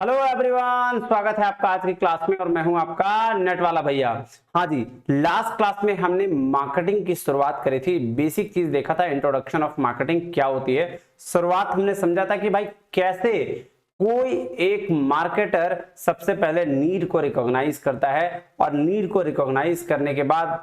Hello everyone, स्वागत है आपका आज की क्लास में और मैं हूं आपका नेट वाला भैया। हाँ जी, लास्ट क्लास में हमने मार्केटिंग की शुरुआत करी थी। बेसिक चीज देखा था, इंट्रोडक्शन ऑफ मार्केटिंग क्या होती है। शुरुआत हमने समझा था कि भाई कैसे कोई एक मार्केटर सबसे पहले नीड को रिकॉग्नाइज करता है और नीड को रिकॉग्नाइज करने के बाद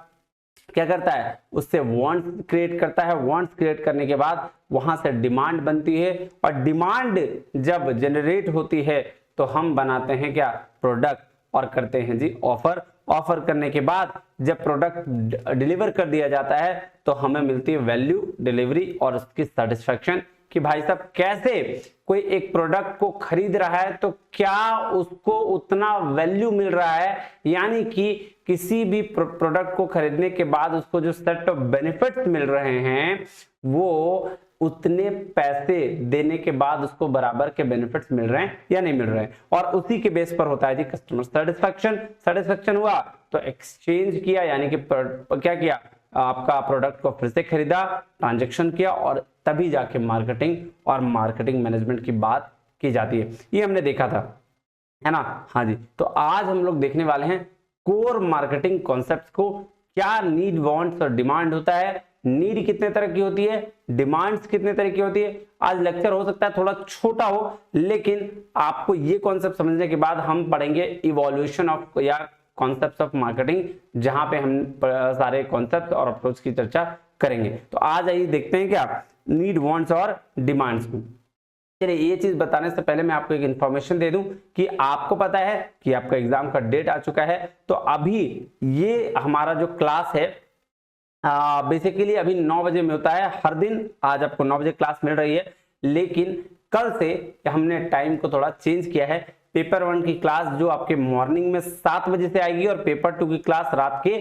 क्या करता है, उससे वांट्स क्रिएट करता है। वांट्स क्रिएट करने के बाद वहां से डिमांड बनती है और डिमांड जब जनरेट होती है तो हम बनाते हैं क्या, प्रोडक्ट, और करते हैं जी ऑफर। ऑफर करने के बाद जब प्रोडक्ट डिलीवर कर दिया जाता है तो हमें मिलती है वैल्यू, डिलीवरी और उसकी सेटिस्फेक्शन कि भाई साहब कैसे कोई एक प्रोडक्ट को खरीद रहा है तो क्या उसको उतना वैल्यू मिल रहा है, यानी कि किसी भी प्रोडक्ट को खरीदने के बाद उसको जो सेट ऑफ बेनिफिट्स मिल रहे हैं वो उतने पैसे देने के बाद उसको बराबर के बेनिफिट्स मिल रहे हैं या नहीं मिल रहे हैं। और उसी के बेस पर होता है जी कस्टमर सेटिस्फेक्शन। सेटिस्फेक्शन हुआ तो एक्सचेंज किया, यानी कि क्या किया, आपका प्रोडक्ट को फिर से खरीदा, ट्रांजैक्शन किया और तभी जाके मार्केटिंग और मार्केटिंग मैनेजमेंट की बात की जाती है। ये हमने देखा था, है ना। हाँ जी, तो आज हम लोग देखने वाले हैं कोर मार्केटिंग कॉन्सेप्ट्स को। क्या नीड, वांट्स और डिमांड होता है, नीड कितने तरह की होती है, डिमांड्स कितने तरह की होती है। आज लेक्चर हो सकता है थोड़ा छोटा हो, लेकिन आपको ये कॉन्सेप्ट समझने के बाद हम पढ़ेंगे इवोल्यूशन ऑफ या कॉन्सेप्ट्स ऑफ मार्केटिंग, जहां पे हम सारे कॉन्सेप्ट और अप्रोच की चर्चा करेंगे। तो आज आइए देखते हैं क्या नीड, वांट्स और डिमांड्स में। चलिए, ये चीज बताने से पहले मैं आपको एक इंफॉर्मेशन दे दूं कि आपको पता है कि आपका एग्जाम का डेट आ चुका है। तो अभी ये हमारा जो क्लास है बेसिकली अभी 9 बजे में होता है हर दिन। आज आपको 9 बजे क्लास मिल रही है, लेकिन कल से हमने टाइम को थोड़ा चेंज किया है। पेपर 1 की क्लास जो आपके मॉर्निंग में 7 बजे से आएगी और पेपर 2 की क्लास रात के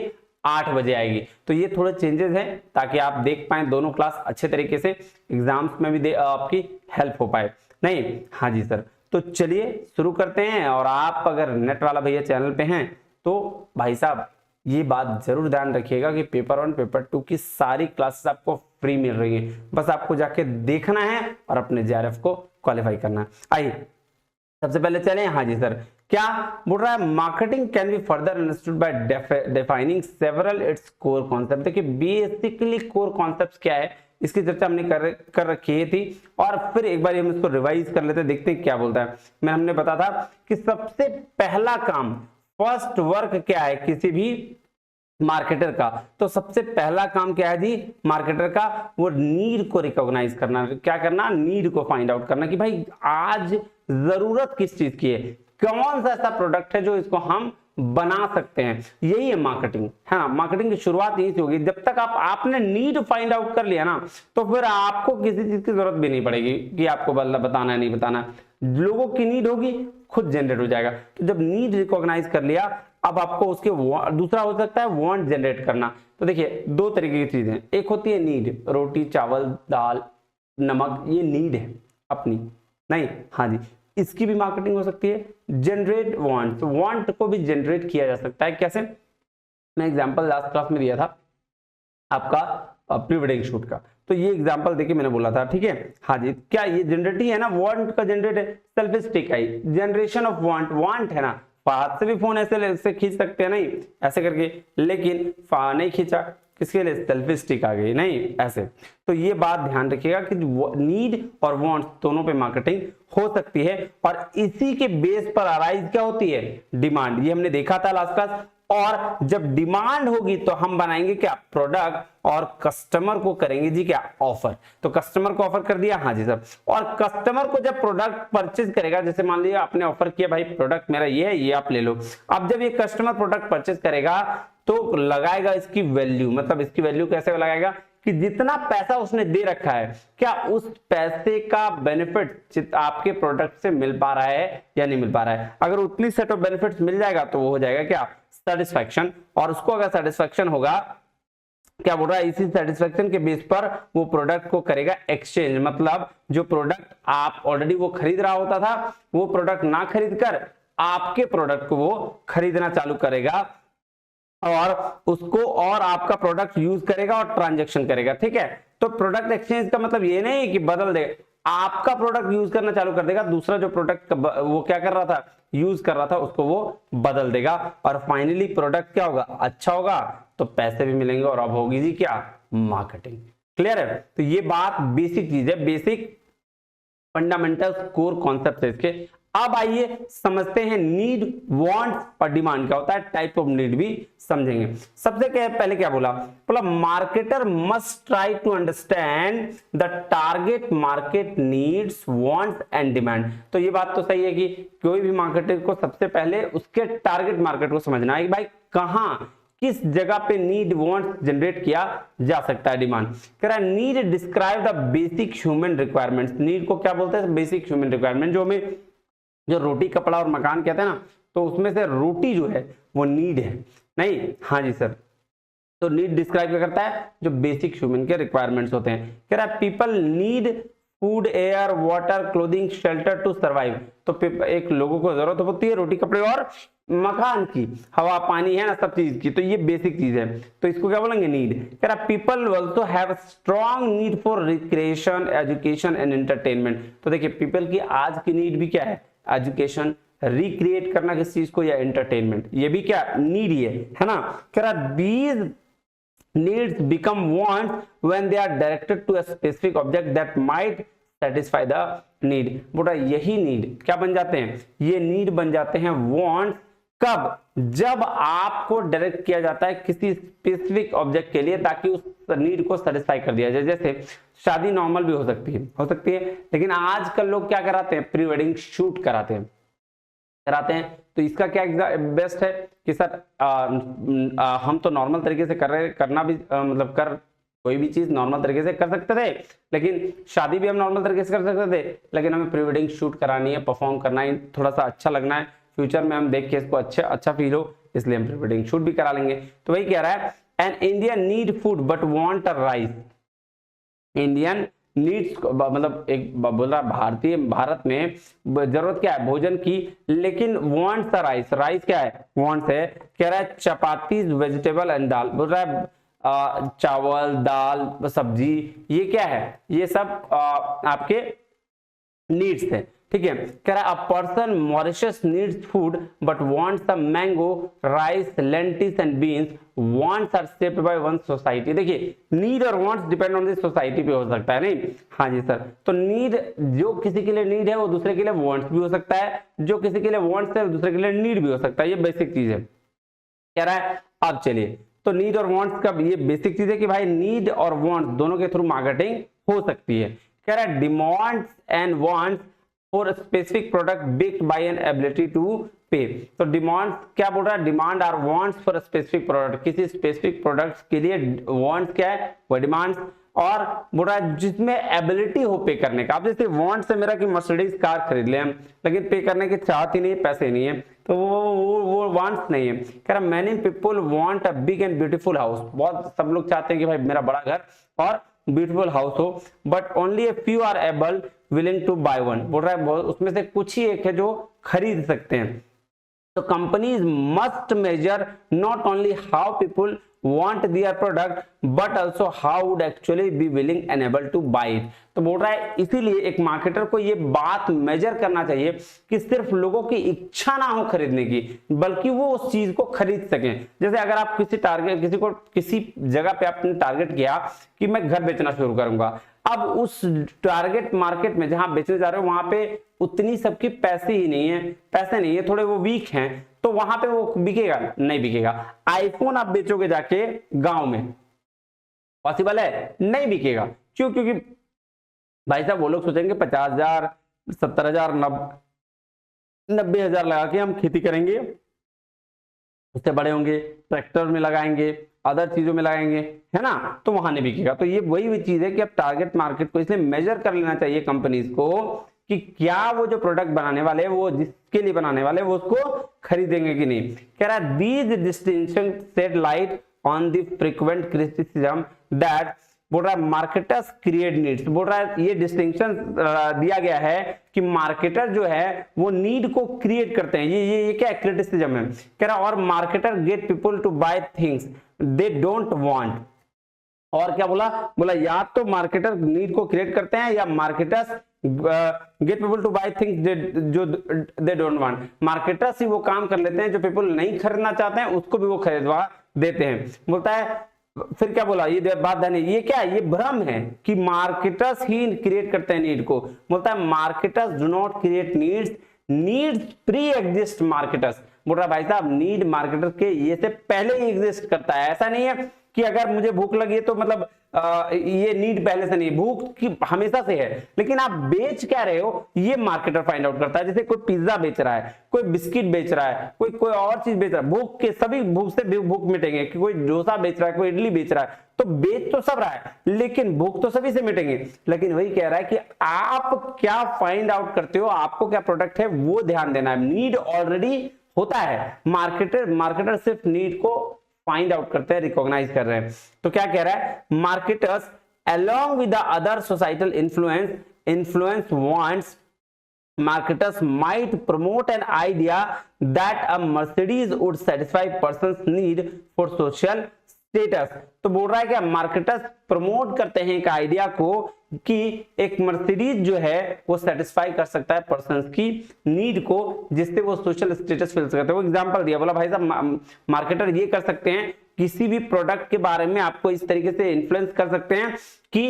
8 बजे आएगी। तो ये थोड़े चेंजेस हैं ताकि आप देख पाए दोनों क्लास अच्छे तरीके से, एग्जाम्स में भी आपकी हेल्प हो पाए। नहीं, हाँ जी सर। तो चलिए शुरू करते हैं। और आप अगर नेट वाला भैया चैनल पे हैं तो भाई साहब ये बात जरूर ध्यान रखिएगा कि पेपर 1 पेपर 2 की सारी क्लासेस आपको फ्री मिल रही है। बस आपको जाके देखना है और अपने जेआरएफ को क्वालिफाई करना है। आइए सबसे पहले चलें। हाँ जी सर, क्या बोल रहा है, marketing can be further understood by defining several its core concept. देखिए बेसिकली कोर कॉन्सेप्ट्स क्या है, इसकी चर्चा हमने कर रखी थी और फिर एक बार हम इसको रिवाइज कर लेते हैं, देखते हैं क्या बोलता है। मैं हमने बता था कि सबसे पहला काम, फर्स्ट वर्क क्या है किसी भी मार्केटर का, तो सबसे पहला काम क्या है जी मार्केटर का, वो नीड को रिकॉग्नाइज करना। क्या करना, नीड को फाइंड आउट करना कि भाई आज जरूरत किस चीज की है, कौन सा ऐसा प्रोडक्ट है जो इसको हम बना सकते हैं। यही है मार्केटिंग, है ना। मार्केटिंग की शुरुआत यही से होगी। जब तक आपने नीड फाइंड आउट कर लिया ना, तो फिर आपको किसी चीज की जरूरत भी नहीं पड़ेगी कि आपको बताना है नहीं बताना। लोगों की नीड होगी, खुद जनरेट हो जाएगा। तो जब नीड रिकॉग्नाइज कर लिया, अब आपको उसके दूसरा हो सकता है वांट जनरेट करना। तो देखिए दो तरीके की चीजें, एक होती है नीड, रोटी चावल दाल नमक, ये नीड है अपनी, नहीं। हाँ जी, इसकी भी मार्केटिंग हो सकती है। जनरेट वांट, वांट को भी जनरेट किया जा सकता है। कैसे, मैं एग्जांपल लास्ट क्लास में दिया था आपका प्री वेडिंग शूट का, तो ये एग्जांपल देखिए मैंने बोला था, ठीक है। हाँ जी, क्या ये जनरेट ही है ना, वांट का जनरेट है। Selfie stick I, generation of want, want है ना, हाथ से भी फोन ऐसे खींच सकते हैं, नहीं ऐसे करके, लेकिन नहीं खींचा, किसके लिए, सेल्फी स्टिक आ गई, नहीं ऐसे। तो ये बात ध्यान रखिएगा कि नीड और वांट्स दोनों पे मार्केटिंग हो सकती है और इसी के बेस पर अराइज क्या होती है, डिमांड। ये हमने देखा था लास्ट क्लास। और जब डिमांड होगी तो हम बनाएंगे क्या, प्रोडक्ट, और कस्टमर को करेंगे जी क्या, ऑफर। तो कस्टमर को ऑफर कर दिया, हाँ जी सर। और कस्टमर को जब प्रोडक्ट परचेज करेगा, जैसे मान लीजिए आपने ऑफर किया भाई प्रोडक्ट मेरा ये है, ये आप ले लो। अब जब ये कस्टमर प्रोडक्ट परचेज करेगा तो लगाएगा इसकी वैल्यू, मतलब इसकी वैल्यू कैसे लगाएगा कि जितना पैसा उसने दे रखा है, क्या उस पैसे का बेनिफिट आपके प्रोडक्ट से मिल पा रहा है या नहीं मिल पा रहा है। अगर उतनी सेट ऑफ बेनिफिट्स मिल जाएगा तो वो हो जाएगा क्या, सेटिस्फैक्शन। और उसको अगर सेटिस्फैक्शन होगा, क्या बोल रहा है, इसी सेटिस्फैक्शन के बेस पर वो प्रोडक्ट को करेगा एक्सचेंज। मतलब जो प्रोडक्ट आप ऑलरेडी वो खरीद रहा होता था, वो प्रोडक्ट ना खरीद कर आपके प्रोडक्ट को वो खरीदना चालू करेगा और उसको और आपका प्रोडक्ट यूज करेगा और ट्रांजैक्शन करेगा, ठीक है। तो प्रोडक्ट एक्सचेंज का मतलब ये नहीं कि बदल दे, आपका प्रोडक्ट यूज करना चालू कर देगा, दूसरा जो प्रोडक्ट वो क्या कर रहा था, यूज कर रहा था, उसको वो बदल देगा, और फाइनली प्रोडक्ट क्या होगा, अच्छा होगा, तो पैसे भी मिलेंगे, और अब होगी जी क्या, मार्केटिंग। क्लियर है? तो ये बात बेसिक चीज है, बेसिक फंडामेंटल कोर कॉन्सेप्ट है इसके। अब आइए समझते हैं नीड, वांट्स और डिमांड क्या होता है, टाइप ऑफ नीड भी समझेंगे। सबसे पहले क्या बोला, marketer must try to understand the target market needs, wants and demand. तो ये बात तो सही है कि कोई भी मार्केटर को सबसे पहले उसके टारगेट मार्केट को समझना है कि भाई कहां किस जगह पे नीड वांट जनरेट किया जा सकता है, डिमांड। कह रहा है need describe the basic human requirements. Need को क्या बोलते हैं, बेसिक ह्यूमन रिक्वायरमेंट। जो हमें जो रोटी कपड़ा और मकान कहते हैं ना, तो उसमें से रोटी जो है वो नीड है, नहीं? हाँ जी सर। तो नीड डिस्क्राइब क्या करता है, जो बेसिक ह्यूमन के रिक्वायरमेंट्स होते हैं। कह रहा है people need food, air, water, clothing, shelter to survive. तो एक लोगों को जरूरत होती है रोटी कपड़े और मकान की, हवा पानी है ना, सब चीज की। तो ये बेसिक चीज है, तो इसको क्या बोलेंगे, नीड। कह रहा people also have strong need for recreation, education and entertainment. तो देखिए पीपल की आज की नीड भी क्या है, एजुकेशन, रिक्रिएट करना किस चीज को, या एंटरटेनमेंट, ये भी क्या नीड ही है ना। कह रहा these needs become wants when they are directed to a specific object that might satisfy the need। बोला यही नीड क्या बन जाते हैं, ये नीड बन जाते हैं wants कब, जब आपको डायरेक्ट किया जाता है किसी स्पेसिफिक ऑब्जेक्ट के लिए, ताकि उस नीड को सेटिस्फाई कर दिया जाए। जैसे शादी नॉर्मल भी हो सकती है, लेकिन आजकल लोग क्या कराते हैं, प्री वेडिंग शूट कराते हैं। तो इसका क्या बेस्ट है कि सर हम तो नॉर्मल तरीके से करना भी मतलब कोई भी चीज नॉर्मल तरीके से कर सकते थे, लेकिन शादी भी हम नॉर्मल तरीके से कर सकते थे, लेकिन हमें प्री वेडिंग शूट करानी है, परफॉर्म करना है, थोड़ा सा अच्छा लगना है, फ्यूचर में हम देख के इसको अच्छा फील हो, इसलिए हम प्री वेडिंग शूट भी करा लेंगे। तो वही कह रहा है an Indian need food but want a rice. Indian needs मतलब एक बोल रहा भारत में जरूरत क्या है, भोजन की, लेकिन वांट्स द राइस। राइस क्या है, वांट्स है। कह रहा है चपाती, वेजिटेबल एंड दाल। बोल रहा है चावल, दाल, सब्जी, ये क्या है, ये सब आपके नीड्स है। ठीक है। कह रहा है a person Mauritius needs food but wants the mango, rice, lentils and beans. Wants are shaped by one society. देखिए नीड और wants depend on the society पे हो सकता है, नहीं? हाँ जी सर। तो नीड जो किसी के लिए नीड है वो दूसरे के लिए वांट्स भी हो सकता है, जो किसी के लिए वांट्स है वो दूसरे के लिए नीड भी हो सकता है। ये बेसिक चीज है। कह रहा है अब चलिए, तो नीड और वांट्स का ये बेसिक चीज है कि भाई नीड और वांट्स दोनों के थ्रू मार्केटिंग हो सकती है। कह रहा है demands and wants for specific product based by an ability to pay. तो डिमांड क्या बोल रहा है, demand are wants for specific product, किसी स्पेसिफिक प्रोडक्ट के लिए वांट्स क्या है, वो डिमांड्स। और बोल रहा है जिसमें एबिलिटी हो पे करने का। अब जैसे वांट्स है मेरा कि मर्सिडीज कार खरीद ले हम, लेकिन पे करने की चाहत ही नहीं है, पैसे नहीं है, तो वो वांट्स नहीं है। कह रहा many people want a big and beautiful house. बहुत सब लोग चाहते हैं कि भाई मेरा बड़ा घर और ब्यूटीफुल हाउस हो, but only a few are able willing to buy one. बोल रहा है उसमें से कुछ ही एक है जो खरीद सकते हैं। तो companies must measure not only how people want their product but also how would actually be willing and able to buy it। तो बोल रहा है इसीलिए एक मार्केटर को ये बात मेजर करना चाहिए कि सिर्फ लोगों की इच्छा ना हो खरीदने की, बल्कि वो उस चीज को खरीद सकें। जैसे अगर आप किसी जगह पे आपने टारगेट किया कि मैं घर बेचना शुरू करूंगा, अब उस टारगेट मार्केट में जहां बेचने जा रहे हो वहां पे उतनी सबकी पैसे नहीं है, थोड़े वो वीक हैं, तो वहां पे वो बिकेगा नहीं बिकेगा। आईफोन आप बेचोगे जाके गांव में, पॉसिबल है? नहीं बिकेगा। क्यों? क्योंकि भाई साहब वो लोग सोचेंगे 50,000, 70,000, 90,000 लगा के हम खेती करेंगे, उससे बड़े होंगे, ट्रैक्टर में लगाएंगे, अदर चीजों में लगाएंगे, है ना, तो वहां नहीं बिकेगा। तो ये वही चीज है कि अब टारगेट मार्केट को इसलिए मेजर कर लेना चाहिए कंपनीज को कि क्या वो जो प्रोडक्ट बनाने वाले हैं, वो जिसके लिए बनाने वाले हैं, वो उसको खरीदेंगे कि नहीं। कह रहा है these distinction shed light on the frequent criticism that, बोल रहा है मार्केटर्स क्रिएट नीड्स। बोल रहा है ये डिस्टिंक्शन दिया गया है कि मार्केटर जो है वो नीड को क्रिएट करते हैं। ये क्या क्रिटिसिज्म है। कह रहा है और marketer get people to buy things they don't want. और क्या बोला या तो मार्केटर नीड को क्रिएट करते हैं या marketers get people to buy things जो दे डोंट वांट। मार्केटर्स ही वो काम कर लेते हैं जो पीपल नहीं खरीदना चाहते हैं उसको भी वो खरीदवा देते हैं। बोलता है फिर क्या बोला, ये बात ध्यान, ये क्या है, ये भ्रम है कि मार्केटर्स ही क्रिएट करते हैं नीड को। बोलता है marketers do not create needs, needs pre exist marketers. बोल रहा भाई साहब नीड मार्केटर के ये से पहले ही एग्जिस्ट करता है। ऐसा नहीं है कि अगर मुझे भूख लगी है तो मतलब ये नीड पहले से नहीं, भूख की हमेशा से है, लेकिन आप बेच क्या रहे हो ये मार्केटर फाइंड आउट करता है। जैसे कोई पिज्जा बेच रहा है, कोई बिस्किट बेच रहा है, कोई और चीज बेच रहा है, भूख के सभी भूख से भूख मिटेंगे। कि कोई डोसा बेच रहा है, कोई इडली बेच रहा है, तो बेच तो सब रहा है लेकिन भूख तो सभी से मिटेंगे। लेकिन वही कह रहा है कि आप क्या फाइंड आउट करते हो, आपको क्या प्रोडक्ट है वो ध्यान देना है। नीड ऑलरेडी होता है, मार्केटर सिर्फ नीड को फाइंड आउट करते हैं, रिकॉग्नाइज कर रहे हैं। तो क्या कह रहा है, marketers along with the other societal influence wants, marketers might promote an idea that a Mercedes would satisfy person's need for social status। तो बोल रहा है कि मार्केटर्स प्रमोट करते हैं एक आइडिया को कि एक मर्सिडीज जो है वो सेटिस्फाई कर सकता है पर्सन की नीड को, जिससे वो सोशल स्टेटस फील करते हैं। वो एग्जांपल दिया, बोला भाई साहब मार्केटर ये कर सकते हैं, किसी भी प्रोडक्ट के बारे में आपको इस तरीके से इन्फ्लुएंस कर सकते हैं कि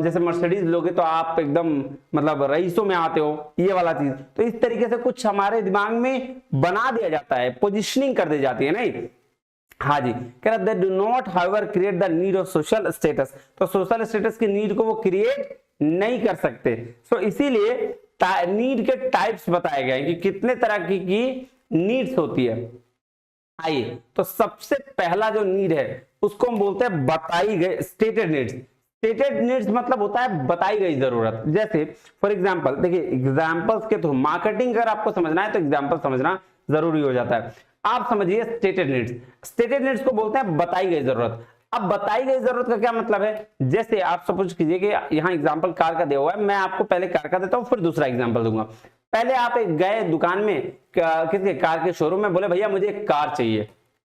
जैसे मर्सिडीज लोगे तो आप एकदम मतलब रईसों में आते हो, ये वाला चीज। तो इस तरीके से कुछ हमारे दिमाग में बना दिया जाता है, पोजिशनिंग कर दी जाती है। नहीं, हाँ जी, कह रहा they do not however create the need of social status. तो सोशल स्टेटस की नीड को वो क्रिएट नहीं कर सकते। सो इसीलिए नीड के टाइप्स बताए गए कि कितने तरह की नीड्स होती है। आइए, तो सबसे पहला जो नीड है उसको हम बोलते हैं बताई गई स्टेटेड नीड्स। स्टेटेड नीड्स मतलब होता है बताई गई जरूरत। जैसे फॉर एग्जांपल देखिए, एग्जांपल्स के थ्रू मार्केटिंग अगर आपको समझना है तो एग्जांपल समझना जरूरी हो जाता है। आप समझिए स्टेटेड नीड्स, स्टेटेड नीड्स को बोलते हैं बताई गई जरूरत। अब बताई गई जरूरत का क्या मतलब है, जैसे आप सपोज कीजिए कि यहाँ एग्जांपल कार का दिया हुआ है, मैं आपको पहले कार का देता हूँ फिर दूसरा एग्जांपल दूंगा। पहले आप एक गए दुकान में, किसके, कार के शोरूम में, बोले भैया मुझे एक कार चाहिए,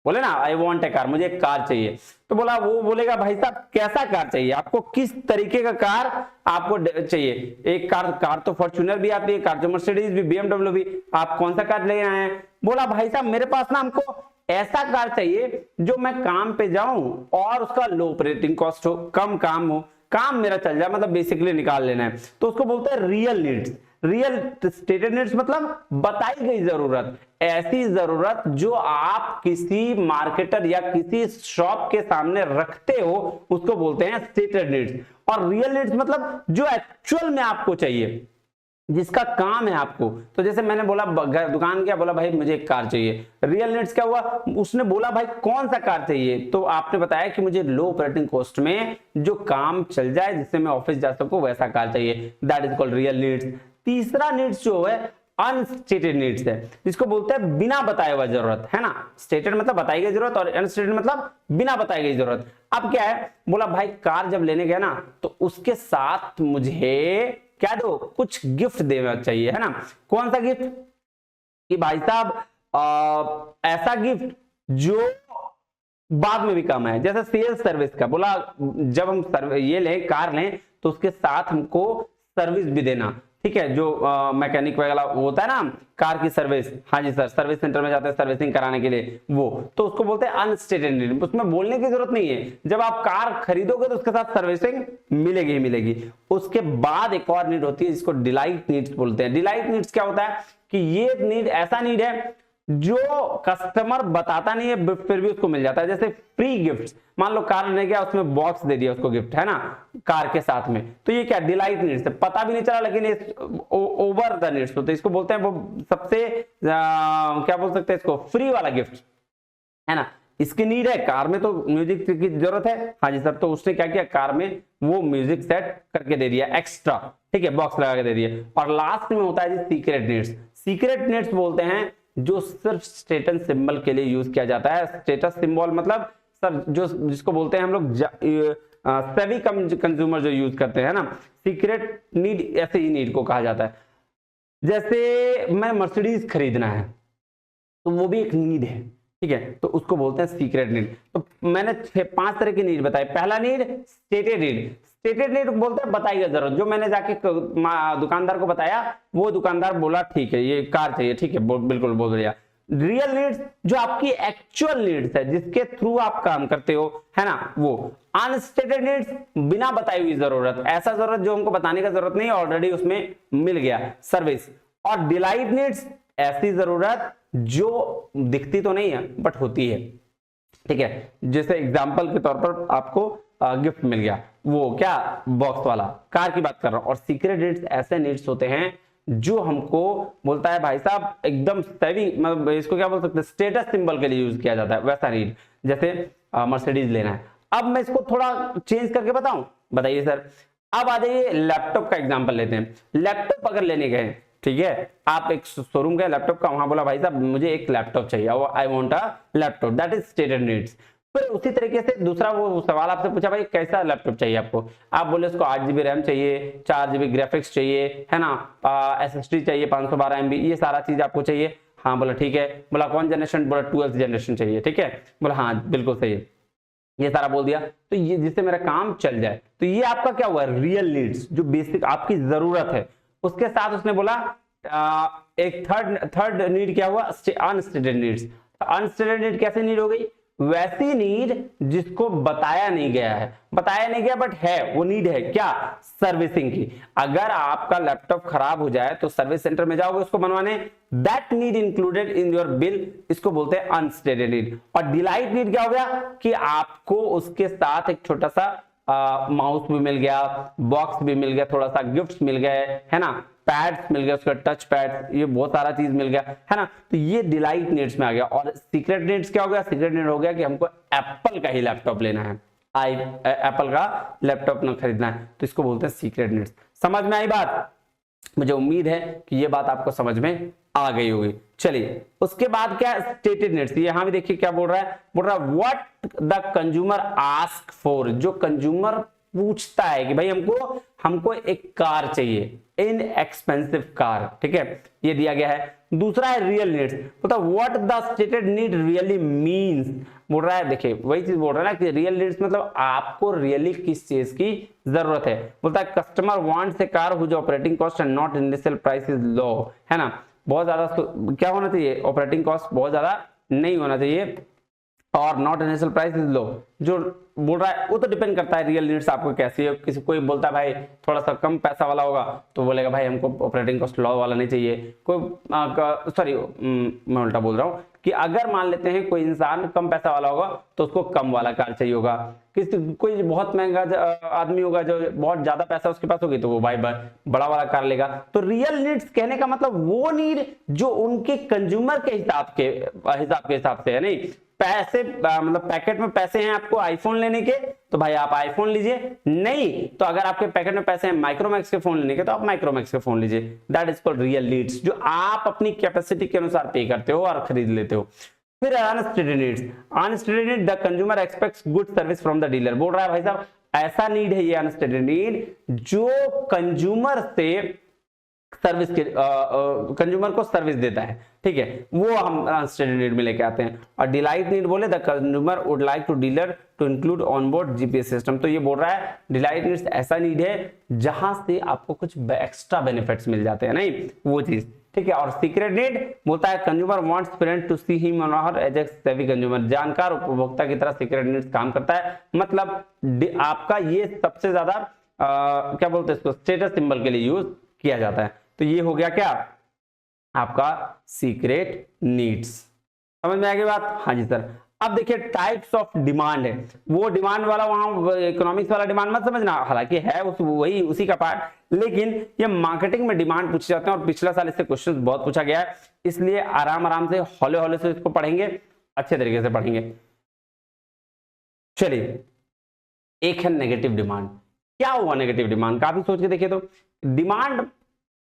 बोले ना आई वांट ए कार, मुझे एक कार चाहिए। तो बोला, वो बोलेगा भाई साहब कैसा कार चाहिए आपको, किस तरीके का कार आपको चाहिए। एक कार तो फॉर्च्यूनर भी आती है, कार जो मर्सिडीज भी, बीएमडब्ल्यू भी, आप कौन सा कार ले आए हैं। बोला भाई साहब मेरे पास ना हमको ऐसा कार चाहिए जो मैं काम पे जाऊं और उसका लो ऑपरेटिंग कॉस्ट हो, कम काम हो, काम मेरा चल जाए, मतलब बेसिकली निकाल लेना है। तो उसको बोलते हैं real needs. Real stated needs मतलब बताई गई जरूरत, ऐसी जरूरत जो आप किसी मार्केटर या किसी शॉप के सामने रखते हो उसको बोलते हैं स्टेटेड नीड्स। और रियल नीड्स मतलब जो एक्चुअल में आपको चाहिए, जिसका काम है आपको। तो जैसे मैंने बोला दुकान गया, बोला भाई मुझे एक कार चाहिए। रियल नीड्स क्या हुआ, उसने बोला भाई कौन सा कार चाहिए, तो आपने बताया कि मुझे लो ऑपरेटिंग कॉस्ट में जो काम चल जाए, जिससे मैं ऑफिस जा सकूं, वैसा कार चाहिए। That is called real needs. तीसरा नीड्स जो है अनस्टेटेड नीड्स है, जिसको बोलते हैं बिना बताए हुआ जरूरत, है ना। स्टेटेड मतलब बताई गई जरूरत और अनस्टेटेड मतलब बिना बताई गई जरूरत। अब क्या है, बोला भाई कार जब लेने गया ना तो उसके साथ मुझे क्या दो, कुछ गिफ्ट देना चाहिए, है ना। कौन सा गिफ्ट, कि भाई साहब ऐसा गिफ्ट जो बाद में भी काम है, जैसे सेल्स सर्विस का। बोला जब हम ये लें, कार लें, तो उसके साथ हमको सर्विस भी देना, ठीक है, जो मैकेनिक वगैरह होता है ना, कार की सर्विस। हाँ जी सर, सर्विस सेंटर में जाते हैं सर्विसिंग कराने के लिए, वो तो उसको बोलते हैं अनस्टेटेड नीड। उसमें बोलने की जरूरत नहीं है, जब आप कार खरीदोगे तो उसके साथ सर्विसिंग मिलेगी ही मिलेगी। उसके बाद एक और नीड होती है जिसको डिलाइट नीड्स बोलते हैं। डिलाइट नीड्स क्या होता है कि ये नीड ऐसा नीड है जो कस्टमर बताता नहीं है फिर भी उसको मिल जाता है। जैसे फ्री गिफ्ट, मान लो कार लेने गया, उसमें बॉक्स दे दिया उसको गिफ्ट, है ना, कार के साथ में। तो ये क्या डिलाइट नीड्स है, पता भी नहीं चला लेकिन ये ओवर द नीड्स होते हैं। इसको बोलते हैं वो सबसे क्या बोल सकते हैं इसको, फ्री वाला गिफ्ट, है ना। इसकी नीड है, कार में तो म्यूजिक की जरूरत है, हाँ जी सर, तो उसने क्या किया, कार में वो म्यूजिक सेट करके दे दिया एक्स्ट्रा, ठीक है, बॉक्स लगा के दे दिया। और लास्ट में होता है जी सीक्रेट नीड्स। सीक्रेट नीड्स बोलते हैं जो सिर्फ स्टेटस सिंबल के लिए यूज किया जाता है। स्टेटस सिंबल मतलब सर जो जिसको बोलते हैं हम लोग सभी कंज्यूमर जो यूज करते हैं ना। सीक्रेट नीड ऐसे ही नीड को कहा जाता है। जैसे मैं मर्सिडीज खरीदना है तो वो भी एक नीड है, ठीक है, तो उसको बोलते हैं सीक्रेट नीड। तो मैंने 5 तरह की नीड बताई। पहला need stated need. Stated need बोलते हैं बताई गई जरूरत, जो मैंने जाके दुकानदार को बताया, वो दुकानदार बोला ठीक है ये कार चाहिए, ठीक है बिल्कुल बोल दिया। रियल नीड्स जो आपकी एक्चुअल नीड्स है, जिसके थ्रू आप काम करते हो, है ना, वो। अनस्टेटेड नीड्स बिना बताई हुई जरूरत, ऐसा जरूरत जो हमको बताने का जरूरत नहीं, ऑलरेडी उसमें मिल गया सर्विस। और डिलाइट नीड्स ऐसी जरूरत जो दिखती तो नहीं है बट होती है, ठीक है। जैसे एग्जांपल के तौर पर आपको गिफ्ट मिल गया, वो क्या, बॉक्स वाला, कार की बात कर रहा हूं। और सीक्रेट नीड्स ऐसे नीड्स होते हैं जो हमको बोलता है भाई साहब एकदम सेविंग, मतलब इसको क्या बोल सकते हैं, स्टेटस सिंबल के लिए यूज किया जाता है, वैसा नीड। जैसे मर्सिडीज लेना है। अब मैं इसको थोड़ा चेंज करके बताऊं, बताइए सर। अब आ जाइए लैपटॉप का एग्जांपल लेते हैं। लैपटॉप अगर लेने गए, ठीक है, आप एक शोरूम गए लैपटॉप का, वहां बोला भाई साहब मुझे एक लैपटॉप चाहिए, I want a laptop, that is stated needs. फिर उसी तरीके से दूसरा वो सवाल आपसे पूछा भाई कैसा लैपटॉप चाहिए आपको, आप बोले उसको 8 GB रैम चाहिए, 4 GB ग्राफिक्स चाहिए, है ना, SSD चाहिए 512 MB, ये सारा चीज आपको चाहिए। हाँ बोला ठीक है। बोला कौन जनरेशन, बोला 12th जनरेशन चाहिए, ठीक है। बोला हाँ बिल्कुल सही है, ये सारा बोल दिया। तो ये जिससे मेरा काम चल जाए, तो ये आपका क्या हुआ, रियल नीड्स, जो बेसिक आपकी जरूरत है। उसके साथ उसने बोला एक थर्ड नीड क्या हुआ, अनस्टेटेड नीड्स। अनस्टेटेड नीड कैसे नीड हो गई, वैसी नीड जिसको बताया नहीं गया है, बताया नहीं गया बट है, वो नीड है क्या, सर्विसिंग की। अगर आपका लैपटॉप खराब हो जाए तो सर्विस सेंटर में जाओगे उसको बनवाने, that need included in your bill, इसको बोलते हैं अनस्टेटेड नीड। और डिलाइट नीड क्या हो गया कि आपको उसके साथ एक छोटा सा माउस भी मिल गया, बॉक्स भी मिल गया, थोड़ा सा गिफ्ट्स मिल गए, है ना, पैड्स मिल गया, उसका टच पैड, ये बहुत सारा चीज मिल गया, है ना। तो ये डिलाइट नीड्स में आ गया। और सीक्रेट नीड्स क्या हो गया, सीक्रेट नीड हो गया कि हमको एप्पल का ही लैपटॉप लेना है, एप्पल का लैपटॉप ना खरीदना है, तो इसको बोलते हैं सीक्रेट नीड्स। समझ में आई बात, मुझे उम्मीद है कि ये बात आपको समझ में आ गई होगी। चलिए उसके बाद क्या, स्टेटेड नीड्स। यहां भी देखिए क्या बोल रहा है, बोल रहा है what the consumer ask for, जो कंज्यूमर पूछता है कि भाई हमको एक कार चाहिए, इन एक्सपेंसिव कार, ठीक है, ये दिया गया है। दूसरा है रियल नीड्स, मतलब what the stated need really means, बोल रहा है, देखिए वही चीज बोल रहा है ना कि रियल नीड्स मतलब आपको रियली किस चीज की जरूरत है। बोलता है customer wants a car whose operating cost and not initial price is low, है ना, बहुत ज्यादा क्या होना चाहिए, ऑपरेटिंग कॉस्ट बहुत ज्यादा नहीं होना चाहिए, और नॉट इनिशियल प्राइस इज लो, जो बोल रहा है वो तो डिपेंड करता है रियल नीड्स आपको कैसी है। किसी कोई बोलता है भाई थोड़ा सा कम पैसा वाला होगा तो बोलेगा भाई हमको ऑपरेटिंग कॉस्ट लो वाला नहीं चाहिए। कोई सॉरी मैं उल्टा बोल रहा हूँ कि अगर मान लेते हैं कोई इंसान कम पैसा वाला होगा तो उसको कम वाला कार चाहिए होगा, किसी कोई बहुत महंगा आदमी होगा जो बहुत ज्यादा पैसा उसके पास होगी तो वो भाई बड़ा वाला कार लेगा। तो रियल नीड्स कहने का मतलब वो नीड जो उनके कंज्यूमर के हिसाब से है, नहीं पैसे मतलब पैकेट में पैसे हैं आपको आईफोन लेने के तो भाई आप आईफोन लीजिए, नहीं तो अगर आपके पैकेट में पैसे हैं माइक्रोमैक्स के फोन लेने के तो आप माइक्रोमैक्स के फोन लीजिए। That is called real needs, जो आप अपनी कैपेसिटी के अनुसार पे करते हो और खरीद लेते हो। फिर unstated needs, unstated need the consumer expects good service from the dealer, बोल रहा है भाई साहब ऐसा नीड है ये अनस्टेटेड नीड जो कंज्यूमर से सर्विस के कंज्यूमर को सर्विस देता है, ठीक है, वो हम अनस्टेटेड नीड में लेके आते हैं। और डिलाइट नीड बोले the consumer would like to dealer to include onboard GPS system, तो ये बोल रहा है डिलाइट नीड्स ऐसा नीड है जहां से आपको कुछ एक्स्ट्रा बेनिफिट्स मिल जाते हैं, नहीं वो चीज, ठीक है। और सीक्रेट नीड बोलता है consumer wants friend to see him और हर एज ए सेवी कंज्यूमर, जानकार उपभोक्ता की तरह सीक्रेट नीड्स काम करता है। मतलब आपका ये सबसे ज्यादा क्या बोलते हैं इसको, स्टेटस सिंबल के लिए यूज किया जाता है। तो ये हो गया क्या आपका सीक्रेट नीड्स, समझ में आ गई बात। हाँ जी सर। अब देखिए टाइप्स ऑफ डिमांड है, वो डिमांड वाला वहां इकोनॉमिक्स वाला डिमांड मत समझना, हालांकि है वही उसी का पार्ट, लेकिन ये मार्केटिंग में डिमांड पूछे जाते हैं और पिछला साल इससे क्वेश्चन बहुत पूछा गया है, इसलिए आराम से हौले हौले से इसको पढ़ेंगे, अच्छे तरीके से पढ़ेंगे। चलिए एक है नेगेटिव डिमांड। क्या हुआ नेगेटिव डिमांड, काफी सोच के देखिए तो डिमांड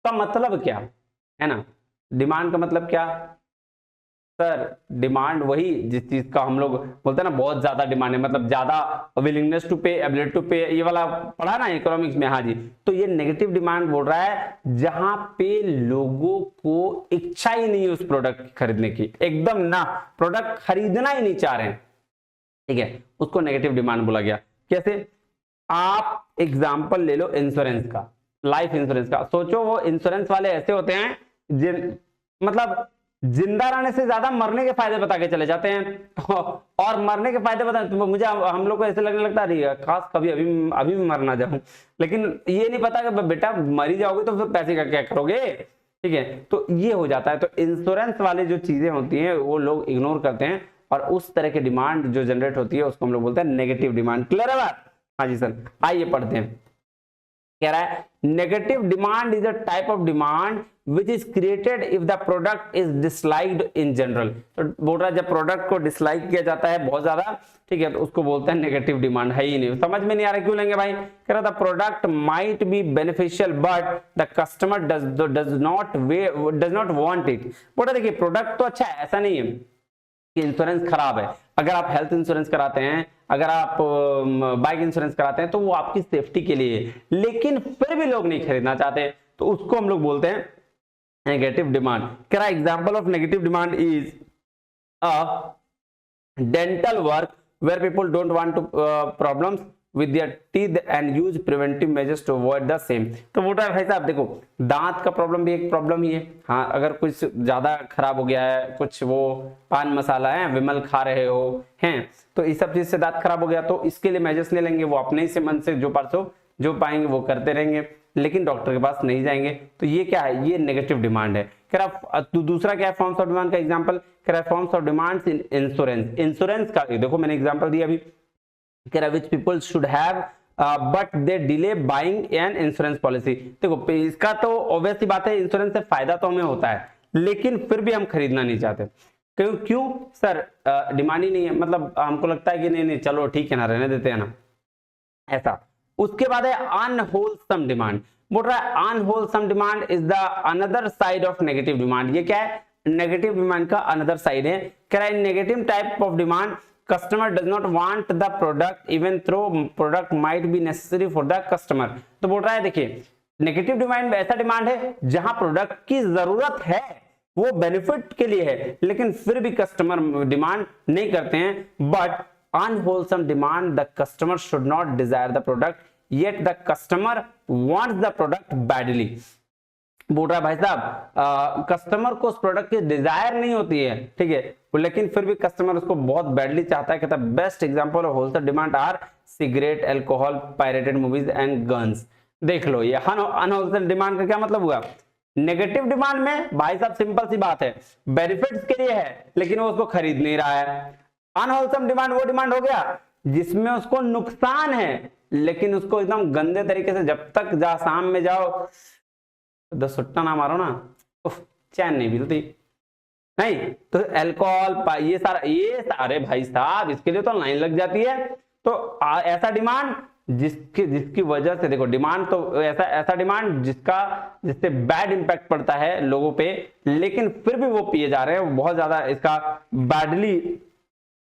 का मतलब क्या है ना, डिमांड का मतलब क्या, सर डिमांड वही जिस चीज का हम लोग बोलते हैं ना बहुत ज्यादा डिमांड है, मतलब ज्यादा विलिंगनेस टू पे, एबिलिटी टू पे, ये वाला पढ़ा ना इकोनॉमिक्स में। हाँ जी, तो ये नेगेटिव डिमांड बोल रहा है जहां पे लोगों को इच्छा ही नहीं है उस प्रोडक्ट खरीदने की, एकदम ना, प्रोडक्ट खरीदना ही नहीं चाह रहे हैं, ठीक है, उसको नेगेटिव डिमांड बोला गया। कैसे? आप एग्जाम्पल ले लो इंश्योरेंस का, लाइफ इंश्योरेंस का। सोचो वो इंश्योरेंस वाले ऐसे होते हैं जिन मतलब जिंदा रहने से ज्यादा मरने के फायदे बता के चले जाते हैं और मरने के फायदे बता, तो मुझे हम लोग को ऐसे लगने लगता है खास कभी अभी भी मर ना जाऊं, लेकिन ये नहीं पता कि बेटा मरी जाओगे तो फिर पैसे का क्या करोगे, ठीक है। तो ये हो जाता है। तो इंश्योरेंस वाले जो चीजें होती हैं वो लोग इग्नोर करते हैं और उस तरह की डिमांड जो जनरेट होती है उसको हम लोग बोलते हैं नेगेटिव डिमांड। क्लियर है बात? हाँ जी सर, आइए पढ़ते हैं। कह रहा है negative demand is a type of demand which is created if the product is disliked in general. तो बोल रहा है जब प्रोडक्ट को डिसलाइक किया जाता है बहुत ज्यादा, ठीक है, तो उसको बोलते हैं नेगेटिव डिमांड। है ही नहीं, समझ में नहीं आ रहा क्यों लेंगे भाई? कह रहा था product might be beneficial but the customer does not want it. बोल रहा देखिए प्रोडक्ट तो अच्छा है, ऐसा नहीं है कि इंश्योरेंस खराब है। अगर आप हेल्थ इंश्योरेंस कराते हैं, अगर आप बाइक इंश्योरेंस कराते हैं तो वो आपकी सेफ्टी के लिए है, लेकिन फिर भी लोग नहीं खरीदना चाहते, तो उसको हम लोग बोलते हैं नेगेटिव डिमांड। कह रहा example of negative demand is a dental work where people don't want to problems with their teeth and use preventive measures to avoid the same। तो बोल भाई साहब देखो दांत का प्रॉब्लम भी एक प्रॉब्लम ही है। हाँ, अगर कुछ ज्यादा खराब हो गया है, कुछ वो पान मसाला है, विमल खा रहे हो हैं, तो इस सब चीज से दांत खराब हो गया तो इसके लिए मेजर्स ले लेंगे, वो अपने ही से मन से जो परसों जो पाएंगे वो करते रहेंगे, लेकिन डॉक्टर के पास नहीं जाएंगे। तो ये क्या है? ये नेगेटिव डिमांड है। कह रहा दूसरा क्या है फॉर्म्स ऑफ डिमांड का एग्जाम्पल? कह रहा forms of demand in insurance. Insurance का देखो मैंने एग्जाम्पल दिया अभी, which people should have but they delay buying an insurance policy। देखो इसका तो ऑब्वियस सी बात है, इंश्योरेंस से फायदा तो हमें होता है, लेकिन फिर भी हम खरीदना नहीं चाहते। क्यों सर? डिमांड ही नहीं है, मतलब हमको लगता है कि नहीं चलो ठीक है ना, रहने देते हैं ना, ऐसा। उसके बाद है अनहोलसम डिमांड। बोल रहा है unwholesome demand is the another side of negative demand. ये क्या है? नेगेटिव डिमांड का अनदर साइड है। कह रहा है negative type of demand customer does not want the product even though product might be necessary for the customer। तो बोल रहा है देखिए नेगेटिव डिमांड ऐसा डिमांड है जहां प्रोडक्ट की जरूरत है, वो बेनिफिट के लिए है, लेकिन फिर भी कस्टमर डिमांड नहीं करते हैं। But unwholesome demand the customer should not Dzire the product yet the customer wants the product badly. बोल रहा है भाई साहब कस्टमर को उस प्रोडक्ट की डिजायर नहीं होती है, ठीक है, लेकिन फिर भी कस्टमर उसको बहुत बैडली चाहता है। कहता है best example of wholesale demand are cigarette, alcohol, pirated movies and guns. देख लो ये अनहोलसेल डिमांड का क्या मतलब हुआ? नेगेटिव डिमांड में भाई साहब सिंपल सी बात है, बेनिफिट्स के लिए है लेकिन वो उसको खरीद नहीं रहा है। अनहोलसम डिमांड वो डिमांड हो गया जिसमें उसको नुकसान है, लेकिन उसको एकदम गंदे तरीके से, जब तक जा शाम में जाओ 10 सुट्टा ना मारो ना, चैन नहीं मिलती। नहीं तो अल्कोहल, ये सारे भाई साहब इसके लिए तो लाइन लग जाती है। तो ऐसा डिमांड जिसकी वजह से देखो डिमांड तो ऐसा डिमांड जिससे बैड इंपैक्ट पड़ता है लोगों पे, लेकिन फिर भी वो पिए जा रहे हैं, बहुत ज्यादा इसका बैडली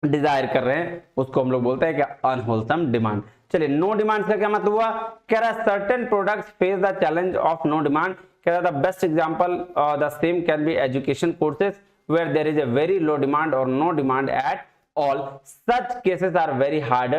डिजायर कर रहे हैं, उसको हम लोग बोलते हैं कि अनहोलसम डिमांड। चलिए नो डिमांड का क्या मतलब हुआ? कह रहा है certain products face the challenge of no demand. कह रहा था best example the same can be education courses where there is a very low demand or no demand at all, such cases are very hard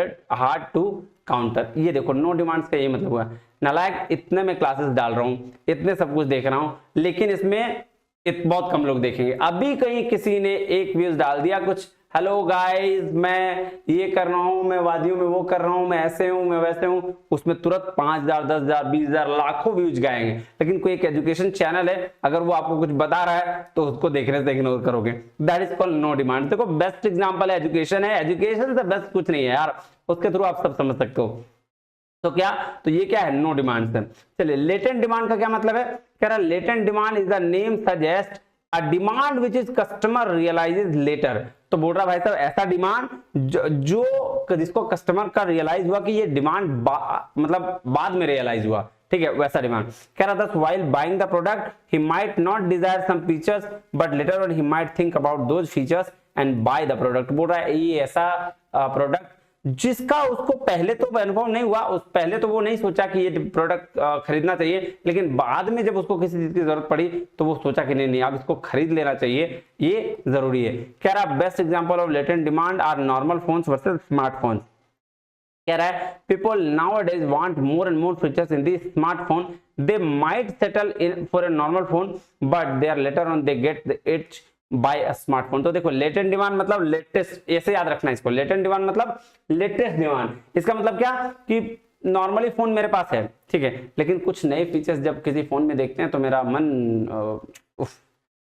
to counter। ये देखो no demands का ये मतलब हुआ नालायक इतने में क्लासेस डाल रहा हूं, इतने सब कुछ देख रहा हूं, लेकिन इसमें बहुत कम लोग देखेंगे। अभी कहीं किसी ने एक व्यूज डाल दिया कुछ, हेलो गाइस मैं ये कर रहा हूं, मैं वादियों में वो कर रहा हूं, मैं ऐसे हूं, मैं वैसे हूं, उसमें तुरंत 5,000 10,000 20,000 लाखों व्यूज गाएंगे। लेकिन कोई एक एजुकेशन चैनल है, अगर वो आपको कुछ बता रहा है तो उसको देखने से इग्नोर करोगे। That is called no demand. देखो बेस्ट एग्जांपल है एजुकेशन है, एजुकेशन से बेस्ट कुछ नहीं है यार, उसके थ्रू आप सब समझ सकते हो। तो क्या, तो ये क्या है? नो डिमांड से। चलिए लेटेंट डिमांड का क्या मतलब है? कह रहा है latent demand is the name suggest a demand which is customer realises later. तो बोल रहा भाई साहब ऐसा डिमांड जो जिसको कस्टमर का रियलाइज हुआ कि ये डिमांड मतलब बाद में रियलाइज हुआ, ठीक है, वैसा डिमांड। कह रहा था while buying the product he might not desire some features but later on he might think about those features and buy the product. बोल रहा है ये ऐसा प्रोडक्ट जिसका उसको पहले तो अनुभव नहीं हुआ, उस पहले तो वो नहीं सोचा कि ये प्रोडक्ट खरीदना चाहिए, लेकिन बाद में जब उसको किसी चीज की जरूरत पड़ी तो वो सोचा कि नहीं अब इसको खरीद लेना चाहिए, ये जरूरी है। कह रहा best example of latent demand are normal phones versus smartphones. कह रहा है people nowadays want more and more features in the smartphone, they might settle in for a normal phone but they are later on they get it buy a smartphone. तो देखो latent demand मतलब latest, ऐसे याद रखना इसको, latent demand मतलब latest demand. इसका मतलब क्या कि नॉर्मली फोन मेरे पास है, ठीक है, लेकिन कुछ नए फीचर्स जब किसी फोन में देखते हैं तो मेरा मन उफ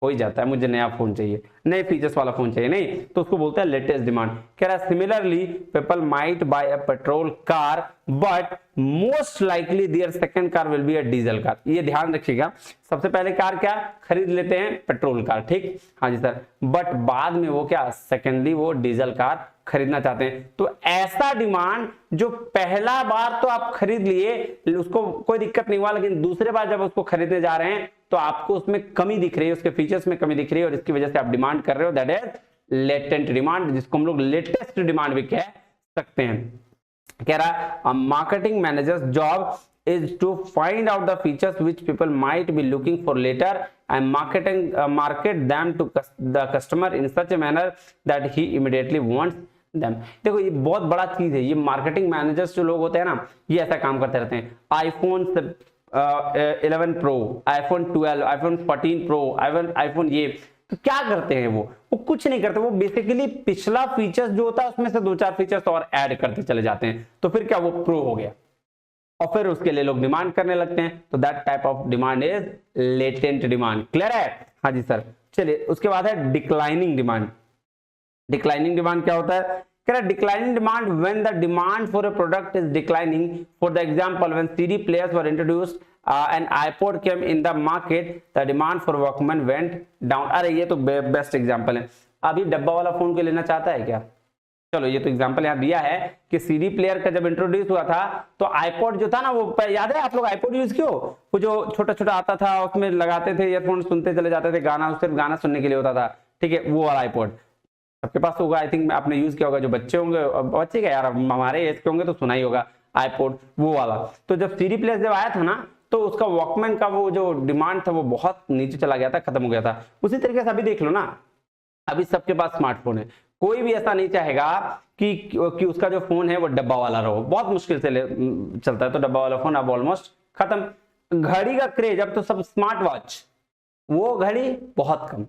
हो ही जाता है, मुझे नया फोन चाहिए, नए फीचर्स वाला फोन चाहिए, नहीं तो उसको बोलते हैं लेटेस्ट डिमांड। कह रहा है similarly people might buy a petrol car but most likely their second car will be a diesel car. ये ध्यान रखिएगा, सबसे पहले कार क्या खरीद लेते हैं पेट्रोल कार, ठीक, हाँ जी सर, बट बाद में वो क्या सेकेंडली वो डीजल कार खरीदना चाहते हैं। तो ऐसा डिमांड जो पहला बार तो आप खरीद लिए उसको कोई दिक्कत नहीं हुआ, लेकिन दूसरे बार जब उसको खरीदने जा रहे हैं तो आपको उसमें कमी दिख रही है, उसके फीचर्स में कमी दिख रही है और इसकी वजह से आप डिमांड कर रहे हो, दैट इज लेटेंट डिमांड, जिसको हम लोग लेटेस्ट डिमांड भी कह सकते हैं। कह रहा marketing managers job is to find out the features which people might be looking for later and market them to the customer in such a manner that he immediately wants them। देखो ये बहुत बड़ा चीज है, ये marketing managers जो लोग होते हैं ना, ये ऐसा काम करते रहते हैं। IPhone 11 pro, iPhone 12, iPhone 14 pro, iPhone ये तो क्या करते हैं वो कुछ नहीं करते, वो बेसिकली पिछला फीचर्स जो होता है उसमें से 2-4 फीचर्स और ऐड करते चले जाते हैं, तो फिर क्या वो प्रो हो गया और फिर उसके लिए लोग डिमांड करने लगते हैं। तो that type of demand is latent demand. Clear है? हाँ जी सर। चलिए उसके बाद है डिक्लाइनिंग डिमांड। डिक्लाइनिंग डिमांड क्या होता है? कह रहा है declining demand when the demand for a product is declining. For the example when CD players were introduced and iPod came in the market the demand for Walkman went down. अरे ये तो best example है। अभी डब्बा वाला phone को लेना चाहता है क्या? चलो ये तो एग्जांपल यहाँ दिया है कि सीडी प्लेयर का जब इंट्रोड्यूस हुआ था तो आईपॉड जो था ना, वो याद है आप लोग आईपॉड यूज किया? वो जो छोटा छोटा आता था उसमें लगाते थे ईयरफोन, सुनते चले जाते थे गाना, सिर्फ गाना सुनने के लिए होता था, ठीक है, वो वाला आईपॉड सबके पास होगा, आई थिंक आपने यूज किया होगा। जो बच्चे होंगे, बच्चे क्या यार हमारे एज के होंगे तो सुना ही होगा आईपॉड वो वाला। तो जब सीडी प्लेयर जब आया था ना तो उसका वॉकमैन का वो जो डिमांड था वो बहुत नीचे चला गया था, खत्म हो गया था। उसी तरीके से अभी देख लो ना, अभी सबके पास स्मार्टफोन है, कोई भी ऐसा नहीं चाहेगा कि उसका जो फोन है वो डब्बा वाला रहो, बहुत मुश्किल से चलता है। तो डब्बा वाला फोन अब ऑलमोस्ट खत्म। घड़ी का क्रेज, अब तो सब स्मार्ट वॉच, वो घड़ी बहुत कम।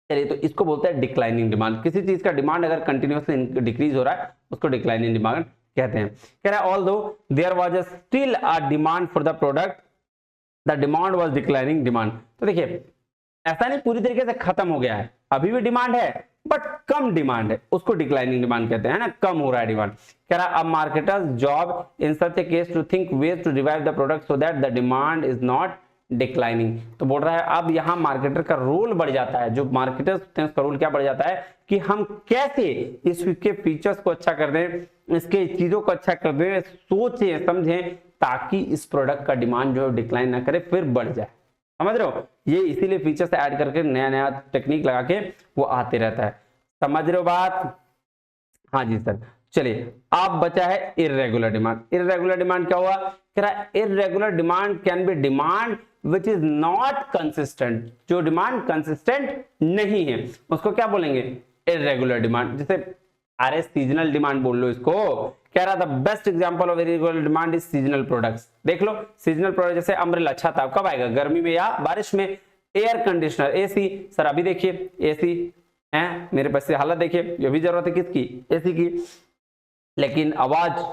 चलिए तो इसको बोलते हैं डिक्लाइनिंग डिमांड। किसी चीज का डिमांड अगर कंटिन्यूअसली डिक्रीज हो रहा है उसको डिक्लाइनिंग डिमांड कहते हैं। कह रहा है although there was still a demand for the product the demand was declining demand. तो देखिए ऐसा नहीं पूरी तरीके से खत्म हो गया है, अभी भी डिमांड है बट कम डिमांड है, उसको डिक्लाइनिंग डिमांड कहते हैं ना, कम हो रहा है डिमांड। कह रहा है अब marketers job in such a case to think ways to revive the product so that the demand is not declining. तो बोल रहा है अब यहाँ मार्केटर का रोल बढ़ जाता है, जो मार्केटर्स होते हैं उसका रोल क्या बढ़ जाता है कि हम कैसे इसके फीचर्स को अच्छा कर दें, इसके चीजों को अच्छा कर दें, सोचें समझें ताकि इस प्रोडक्ट का डिमांड जो डिक्लाइन ना करे फिर बढ़ जाए। समझ रहे हो? ये इसीलिए फीचर्स ऐड करके नया नया टेक्निक लगा के वो आते रहता है। समझ रहे हो बात? हाँ जी सर। चलिए अब बचा है इर्रेगुलर डिमांड। इर्रेगुलर डिमांड क्या हुआ? कह रहा है irregular demand can be demand which is not consistent. जो डिमांड कंसिस्टेंट नहीं है उसको क्या बोलेंगे? Irregular demand. जैसे अरे सीजनल डिमांड बोल लो इसको। कह रहा था best example of irregular demand is seasonal products. देख लो सीजनल प्रोडक्ट जैसे अम्ब्रेला, छाता कब आएगा? गर्मी में या बारिश में। एयर कंडीशनर, एसी, सर अभी देखिए एसी है मेरे पास, हालत देखिए, ये भी जरूरत है किसकी? एसी की। लेकिन आवाज,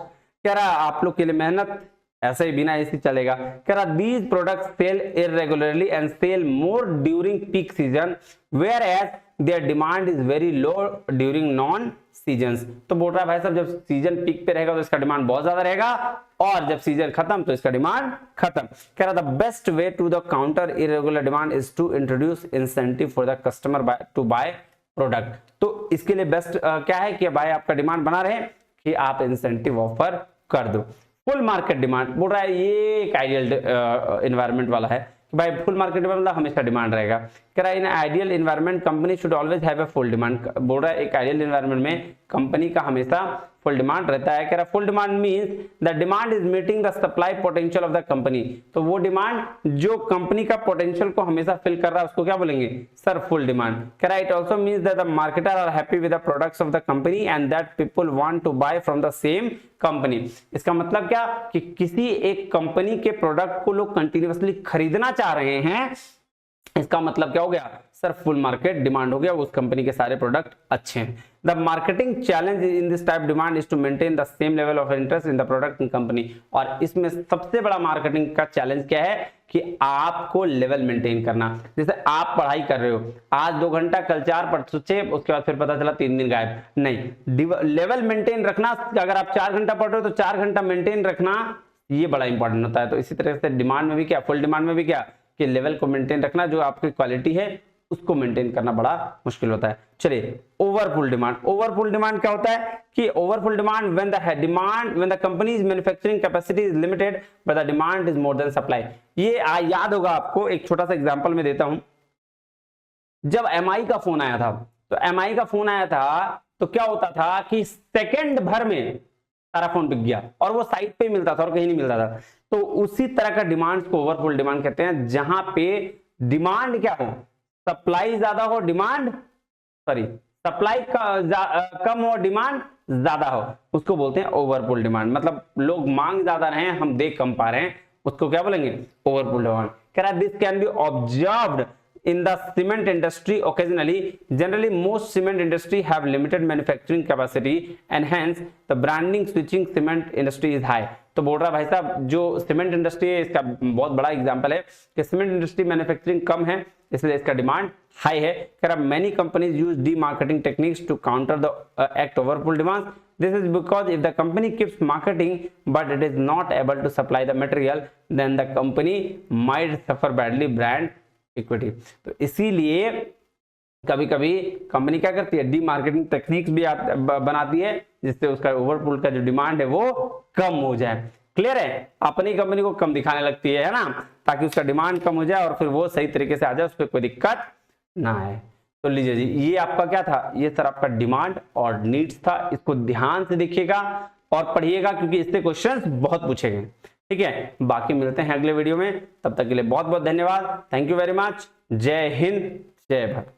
कह रहा आप लोग के लिए मेहनत, ऐसे ही बिना एसी चलेगा। कह रहा these products sell irregularly and sell more during peak season whereas their demand is very low during non seasons. तो बोल रहा है भाई साहब जब सीजन पीक पे रहेगा तो इसका डिमांड बहुत ज्यादा रहेगा और जब सीजन खत्म तो इसका डिमांड खत्म। कह रहा the best way to the counter irregular demand is to introduce incentive for the customer to buy product. तो इसके लिए बेस्ट क्या है कि भाई आपका डिमांड बना रहे कि आप इंसेंटिव ऑफर कर दो। फुल मार्केट डिमांड बोल रहा है, ये एक आइडियल एनवायरनमेंट वाला है कि भाई फुल मार्केट डिमांड मतलब हमेशा डिमांड रहेगा। कह रहा है in ideal environment company should always have a full demand. बोल रहा है एक आइडियल एनवायरनमेंट में कंपनी का हमेशा फुल डिमांड रहता है। कह रहा full demand means the demand is meeting the supply potential of the company. तो वो डिमांड जो कंपनी का पोटेंशियल को हमेशा फिल कर रहा है उसको क्या बोलेंगे सर फुल डिमांड। कह रहा it also means that the marketer are happy with the products of the company and that people want to buy from the same company. इसका मतलब क्या कि किसी एक कंपनी के प्रोडक्ट को लोग कंटिन्यूअसली खरीदना चाह रहे हैं, इसका मतलब क्या हो गया सर फुल मार्केट डिमांड हो गया, उस कंपनी के सारे प्रोडक्ट अच्छे हैं। The marketing challenge in this type demand is to maintain the same level of interest in the product in company. और इसमें सबसे बड़ा मार्केटिंग का चैलेंज क्या है कि आपको लेवल मेंटेन करना। जैसे आप पढ़ाई कर रहे हो, आज 2 घंटा, कल 4, परसों 6, उसके बाद फिर पता चला 3 दिन गायब। नहीं, लेवल मेंटेन रखना। अगर आप 4 घंटा पढ़ रहे हो तो 4 घंटा मेंटेन रखना, ये बड़ा इंपॉर्टेंट होता है। तो इसी तरह से डिमांड में भी क्या, फुल डिमांड में भी क्या कि लेवल को मेंटेन रखना, जो आपकी क्वालिटी है उसको मेंटेन करना बड़ा मुश्किल होता है। चलिए ओवरफुल डिमांड। ओवरफुल डिमांड क्या होता है कि overfull demand when the companies manufacturing capacity is limited but the demand is more than supply. ये याद होगा आपको, एक छोटा सा एग्जांपल में देता हूं। जब एमआई का फोन आया था, तो एमआई का फोन आया था तो क्या होता था कि सेकंड भर में सारा फोन बिक गया और वो साइट पे मिलता था और कहीं नहीं मिलता था। तो उसी तरह का डिमांड को ओवरफुल डिमांड कहते हैं, जहां पे डिमांड क्या हो, सप्लाई ज्यादा हो, सप्लाई कम हो, डिमांड ज्यादा हो, उसको बोलते हैं ओवरफुल डिमांड। मतलब लोग मांग ज्यादा रहे हैं, हम दे कम पा रहे हैं, उसको क्या बोलेंगे ओवरफुल डिमांड। कह रहा है this can be observed in the cement industry occasionally. Generally most cement industry have limited manufacturing capacity and hence the branding switching cement industry is high. तो बोल रहा भाई साहब जो सीमेंट इंडस्ट्री है इसका बहुत बड़ा एग्जांपल है कि सीमेंट इंडस्ट्री मैन्युफैक्चरिंग कम है इसलिए इसका डिमांड हाई है। कह रहा many companies use demarketing techniques to counter the act overfull demand. This is because if the company keeps marketing but it is not able to supply the material, then the company might suffer badly brand equity. तो इसीलिए कभी कभी company क्या करती है, D marketing techniques भी बनाती है जिससे उसका ओवरपुल का जो डिमांड है वो कम हो जाए। क्लियर है, अपनी कंपनी को कम दिखाने लगती है ना, ताकि उसका डिमांड कम हो जाए और फिर वो सही तरीके से आ जाए, उस पर कोई दिक्कत ना आए। तो लीजिए जी, ये आपका क्या था, ये सर आपका डिमांड और नीड्स था। इसको ध्यान से देखिएगा और पढ़िएगा क्योंकि इससे क्वेश्चंस बहुत पूछे गए। ठीक है, बाकी मिलते हैं अगले वीडियो में, तब तक के लिए बहुत बहुत धन्यवाद। Thank you very much. जय हिंद, जय भारत।